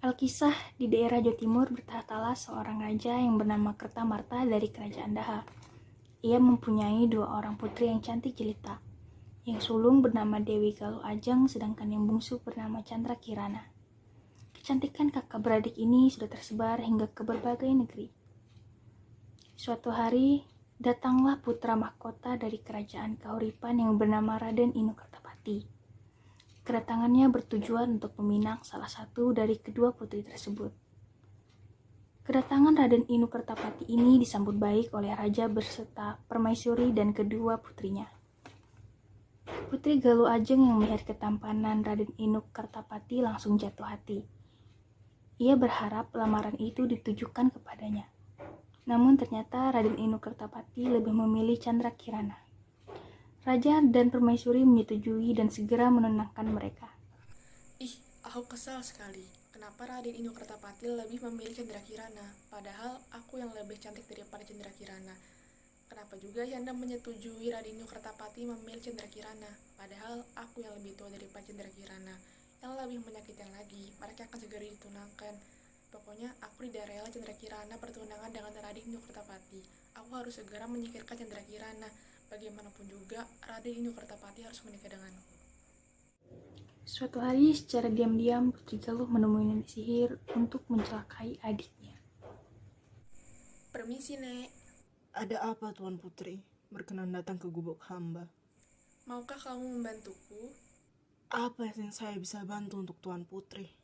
Alkisah di daerah Jawa Timur bertahtalah seorang raja yang bernama Kertamarta dari kerajaan Daha. Ia mempunyai 2 orang putri yang cantik jelita. Yang sulung bernama Dewi Galuh Ajeng, sedangkan yang bungsu bernama Chandra Kirana. Kecantikan kakak beradik ini sudah tersebar hingga ke berbagai negeri. Suatu hari, datanglah putra mahkota dari kerajaan Kahuripan yang bernama Raden Inu Kertapati. Kedatangannya bertujuan untuk meminang salah satu dari kedua putri tersebut. Kedatangan Raden Inu Kertapati ini disambut baik oleh raja berserta permaisuri dan kedua putrinya. Putri Galuh Ajeng yang melihat ketampanan Raden Inu Kertapati langsung jatuh hati. Ia berharap lamaran itu ditujukan kepadanya. Namun ternyata Raden Inu Kertapati lebih memilih Chandra Kirana. Raja dan permaisuri menyetujui dan segera menenangkan mereka. Ih, aku kesal sekali. Kenapa Raden Inu Kertapati lebih memilih Chandra Kirana, padahal aku yang lebih cantik daripada Chandra Kirana. Kenapa juga Yanda menyetujui Raden Inu Kertapati memilih Chandra Kirana, padahal aku yang lebih tua daripada Chandra Kirana. Yang lebih menyakitkan lagi, mereka akan segera ditunangkan. Pokoknya aku tidak rela Chandra Kirana bertunangan dengan Raden Inu Kertapati. Aku harus segera menyingkirkan Chandra Kirana. Bagaimanapun juga, Raden Inu Kertapati harus menikah denganku. Suatu hari, secara diam-diam, Putri Galuh menemui nenek sihir untuk mencelakai adiknya. Permisi, Nek. Ada apa, Tuan Putri? Berkenan datang ke gubuk hamba. Maukah kamu membantuku? Apa yang saya bisa bantu untuk Tuan Putri?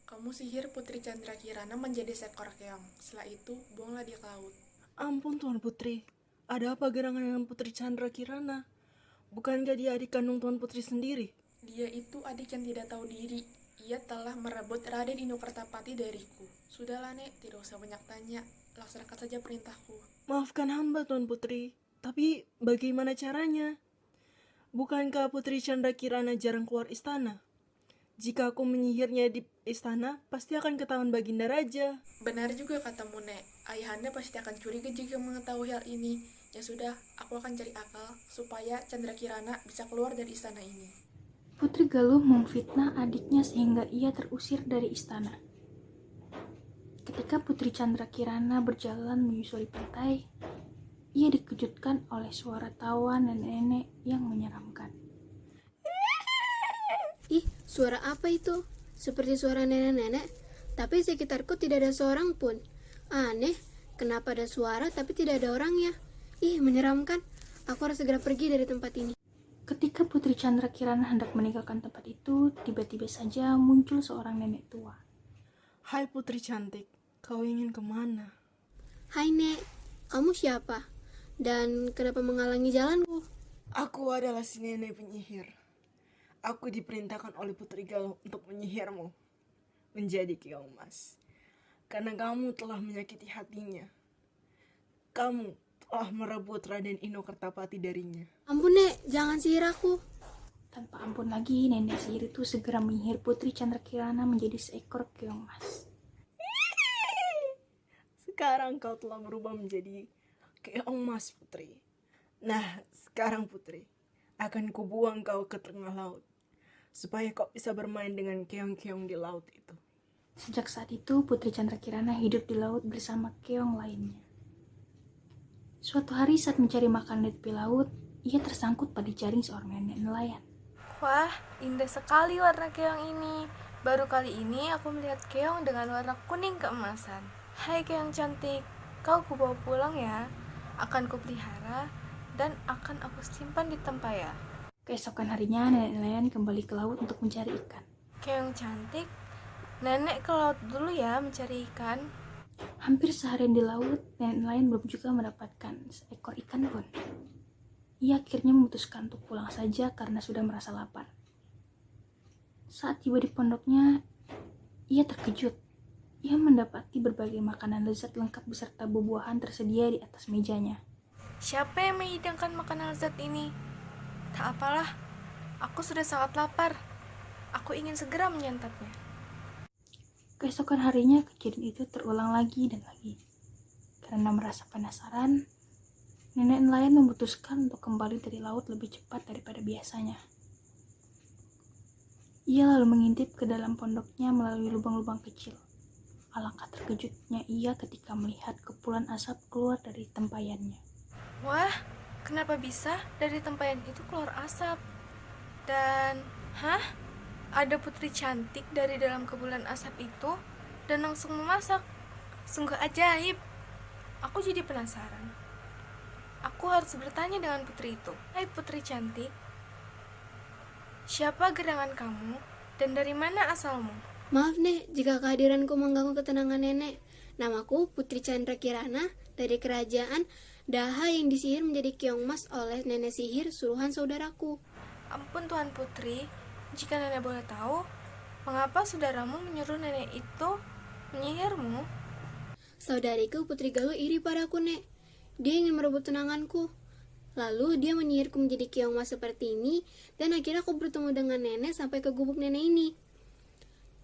Kamu sihir Putri Chandra Kirana menjadi seekor keong. Setelah itu, buanglah dia ke laut. Ampun, Tuan Putri. Ada apa gerangan dengan Putri Chandra Kirana? Bukankah dia adik kandung Tuan Putri sendiri? Dia itu adik yang tidak tahu diri. Ia telah merebut Raden Inu Kertapati dariku. Sudahlah, Nek, tidak usah banyak tanya. Laksanakan saja perintahku. Maafkan hamba, Tuan Putri. Tapi bagaimana caranya? Bukankah Putri Chandra Kirana jarang keluar istana? Jika aku menyihirnya di istana, pasti akan ketahuan Baginda Raja. Benar juga katamu, Nek. Ayahanda pasti akan curiga jika mengetahui hal ini. Ya sudah, aku akan cari akal supaya Chandra Kirana bisa keluar dari istana ini. Putri Galuh memfitnah adiknya sehingga ia terusir dari istana. Ketika Putri Chandra Kirana berjalan menyusuri pantai, ia dikejutkan oleh suara tawa nenek-nenek yang menyeramkan. Ih, suara apa itu? Seperti suara nenek-nenek, tapi sekitarku tidak ada seorang pun. Aneh, kenapa ada suara tapi tidak ada orangnya? Ih, menyeramkan. Aku harus segera pergi dari tempat ini. Ketika Putri Chandra Kirana hendak meninggalkan tempat itu, tiba-tiba saja muncul seorang nenek tua. Hai Putri cantik, kau ingin kemana? Hai Nek, kamu siapa? Dan kenapa menghalangi jalanku? Aku adalah si nenek penyihir. Aku diperintahkan oleh Putri Galuh untuk menyihirmu menjadi keong emas. Karena kamu telah menyakiti hatinya. Kamu telah merebut Raden Inu Kertapati darinya. Ampun Nek, jangan sihir aku. Tanpa ampun lagi, nenek sihir itu segera menyihir Putri Chandra Kirana menjadi seekor keong emas. Sekarang kau telah berubah menjadi keong emas, Putri. Nah, sekarang Putri, akan kubuang kau ke tengah laut, supaya kau bisa bermain dengan keong-keong di laut itu. Sejak saat itu, Putri Chandra Kirana hidup di laut bersama keong lainnya. Suatu hari saat mencari makanan di tepi laut, ia tersangkut pada jaring seorang nenek nelayan. Wah, indah sekali warna keong ini. Baru kali ini aku melihat keong dengan warna kuning keemasan. Hai keong cantik, kau kubawa pulang ya. Akan kupelihara dan akan aku simpan di tempayan. Keesokan harinya, nenek nelayan kembali ke laut untuk mencari ikan. Keong cantik, nenek ke laut dulu ya mencari ikan. Hampir seharian di laut, nenek nelayan belum juga mendapatkan seekor ikan pun. Ia akhirnya memutuskan untuk pulang saja karena sudah merasa lapar. Saat tiba di pondoknya, ia terkejut. Ia mendapati berbagai makanan lezat lengkap beserta buah-buahan tersedia di atas mejanya. Siapa yang menghidangkan makanan lezat ini? Tak apalah, aku sudah sangat lapar. Aku ingin segera menyantapnya. Keesokan harinya, kejadian itu terulang lagi dan lagi. Karena Karena merasa penasaran, nenek nelayan memutuskan untuk kembali dari laut lebih cepat daripada biasanya. Ia lalu mengintip ke dalam pondoknya melalui lubang-lubang kecil. Alangkah terkejutnya ia ketika melihat kepulan asap keluar dari tempayannya. Wah, kenapa bisa dari tempayan itu keluar asap? Dan, ada putri cantik dari dalam kepulan asap itu dan langsung memasak. Sungguh ajaib. Aku jadi penasaran. Aku harus bertanya dengan putri itu. Hai putri cantik, siapa gerangan kamu dan dari mana asalmu? Maaf nek jika kehadiranku mengganggu ketenangan nenek. Namaku Putri Chandra Kirana dari kerajaan Daha yang disihir menjadi keong emas oleh nenek sihir suruhan saudaraku. Ampun Tuan Putri, jika nenek boleh tahu, mengapa saudaramu menyuruh nenek itu menyihirmu? Saudariku Putri Galuh iri padaku nek. Dia ingin merebut tenanganku. Lalu dia menyihirku menjadi keong emas seperti ini, dan akhirnya aku bertemu dengan nenek sampai ke gubuk nenek ini.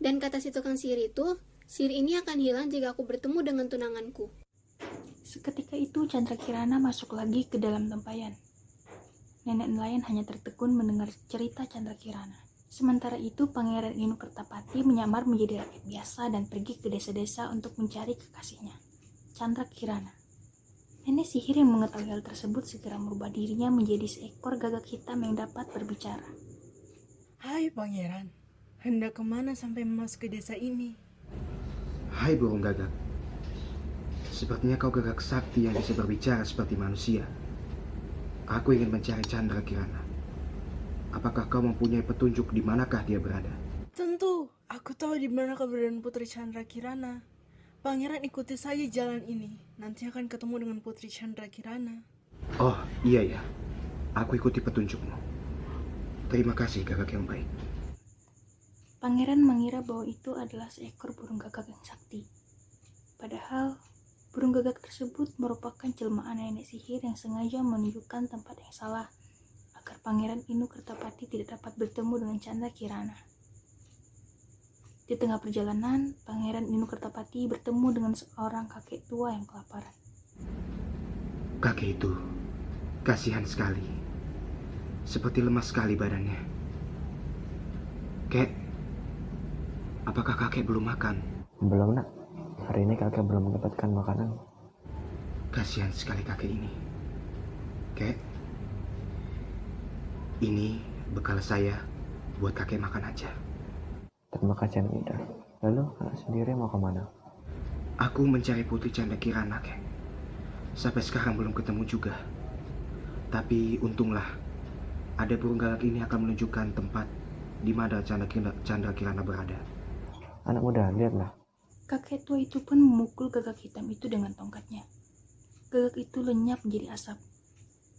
Dan kata si tukang sihir itu, sihir ini akan hilang jika aku bertemu dengan tunanganku. Seketika itu Chandra Kirana masuk lagi ke dalam tempayan. Nenek nelayan hanya tertegun mendengar cerita Chandra Kirana. Sementara itu Pangeran Inu Kertapati menyamar menjadi rakyat biasa dan pergi ke desa-desa untuk mencari kekasihnya, Chandra Kirana. Nenek sihir yang mengetahui hal tersebut segera merubah dirinya menjadi seekor gagak hitam yang dapat berbicara. Hai pangeran, hendak kemana sampai masuk ke desa ini? Hai burung gagak, sepertinya kau gagak sakti yang bisa berbicara seperti manusia. Aku ingin mencari Chandra Kirana. Apakah kau mempunyai petunjuk di manakah dia berada? Tentu, aku tahu di mana keberadaan Putri Chandra Kirana. Pangeran ikuti saja jalan ini, nanti akan ketemu dengan Putri Chandra Kirana. Oh iya ya, aku ikuti petunjukmu. Terima kasih gagak yang baik. Pangeran mengira bahwa itu adalah seekor burung gagak yang sakti. Padahal, burung gagak tersebut merupakan jelmaan nenek sihir yang sengaja menunjukkan tempat yang salah agar Pangeran Inu Kertapati tidak dapat bertemu dengan Chandra Kirana. Di tengah perjalanan, Pangeran Inu Kertapati bertemu dengan seorang kakek tua yang kelaparan. Kakek itu kasihan sekali, seperti lemas sekali badannya. Kek, apakah kakek belum makan? Belum nak, hari ini kakek belum mendapatkan makanan. Kasihan sekali kakek ini. Kek, ini bekal saya buat kakek makan aja. Terima kasih anak muda. Lalu anak sendiri mau kemana? Aku mencari Putri Chandra Kirana, Kek. Sampai sekarang belum ketemu juga. Tapi untunglah, ada burung gagak ini akan menunjukkan tempat di mana Chandra Kirana berada. Anak muda, lihatlah. Kakek tua itu pun memukul gagak hitam itu dengan tongkatnya. Gagak itu lenyap menjadi asap.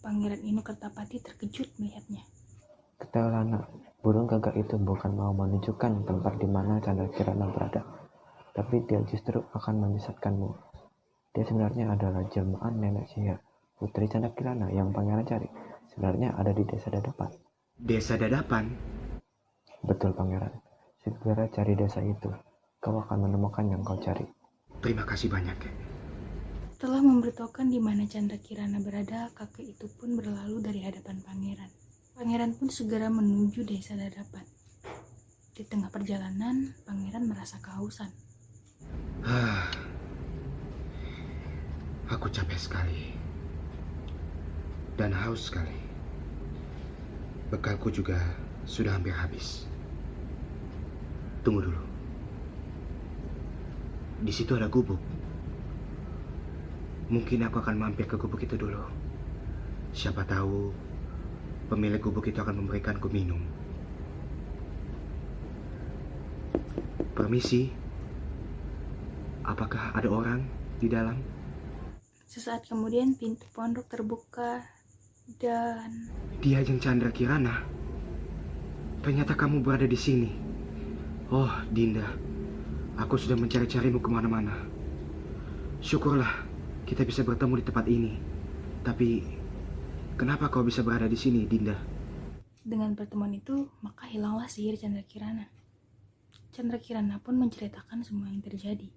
Pangeran Inu Kertapati terkejut melihatnya. Ketahuilah nak, burung gagak itu bukan mau menunjukkan tempat di mana Chandra Kirana berada, tapi dia justru akan menyesatkanmu. Dia sebenarnya adalah jelmaan nenek sihir, Putri Chandra Kirana yang pangeran cari. Sebenarnya ada di desa Dadapan. Desa Dadapan? Betul pangeran. Segera cari desa itu. Kau akan menemukan yang kau cari. Terima kasih banyak, Kek. Setelah memberitahukan di mana Chandra Kirana berada, kakek itu pun berlalu dari hadapan pangeran. Pangeran pun segera menuju desa Dadapan. Di tengah perjalanan, pangeran merasa kehausan. Aku capek sekali dan haus sekali. Bekalku juga sudah hampir habis. Tunggu dulu. Di situ ada gubuk. Mungkin aku akan mampir ke gubuk itu dulu. Siapa tahu pemilik gubuk itu akan memberikanku minum. Permisi. Apakah ada orang di dalam? Sesaat kemudian pintu pondok terbuka dan... Dia yang Chandra Kirana. Ternyata kamu berada di sini. Oh, Dinda. Aku sudah mencari-carimu kemana-mana. Syukurlah kita bisa bertemu di tempat ini. Tapi, kenapa kau bisa berada di sini, Dinda? Dengan pertemuan itu, maka hilanglah sihir Chandra Kirana. Chandra Kirana pun menceritakan semua yang terjadi.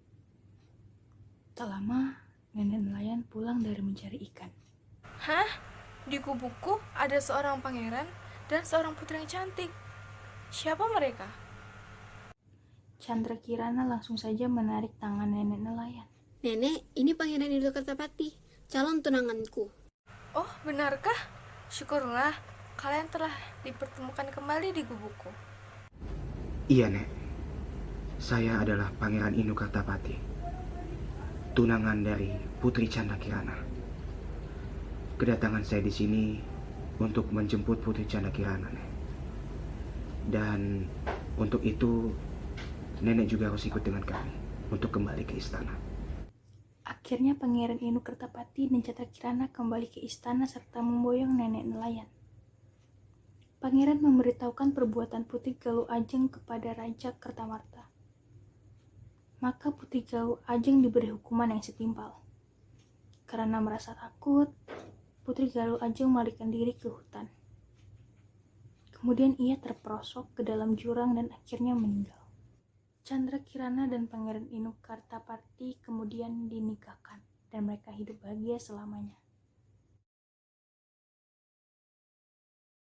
Tak lama, nenek nelayan pulang dari mencari ikan. Hah? Di kubuku ada seorang pangeran dan seorang putri yang cantik. Siapa mereka? Chandra Kirana langsung saja menarik tangan nenek nelayan. Nenek, ini Pangeran Indokertapati, calon tunanganku. Oh, benarkah? Syukurlah, kalian telah dipertemukan kembali di gubuku. Iya, Nek. Saya adalah Pangeran Indokertapati, tunangan dari Putri Chandra Kirana. Kedatangan saya di sini untuk menjemput Putri Chandra Kirana, Nek. Dan untuk itu, Nenek juga harus ikut dengan kami untuk kembali ke istana. Akhirnya Pangeran Indokertapati dan Chandra Kirana kembali ke istana serta memboyong nenek nelayan. Pangeran memberitahukan perbuatan Putri Galuh Ajeng kepada Raja Kertamarta. Maka Putri Galuh Ajeng diberi hukuman yang setimpal. Karena merasa takut, Putri Galuh Ajeng melarikan diri ke hutan. Kemudian ia terperosok ke dalam jurang dan akhirnya meninggal. Chandra Kirana dan Pangeran Indokertapati kemudian dinikahkan dan mereka hidup bahagia selamanya.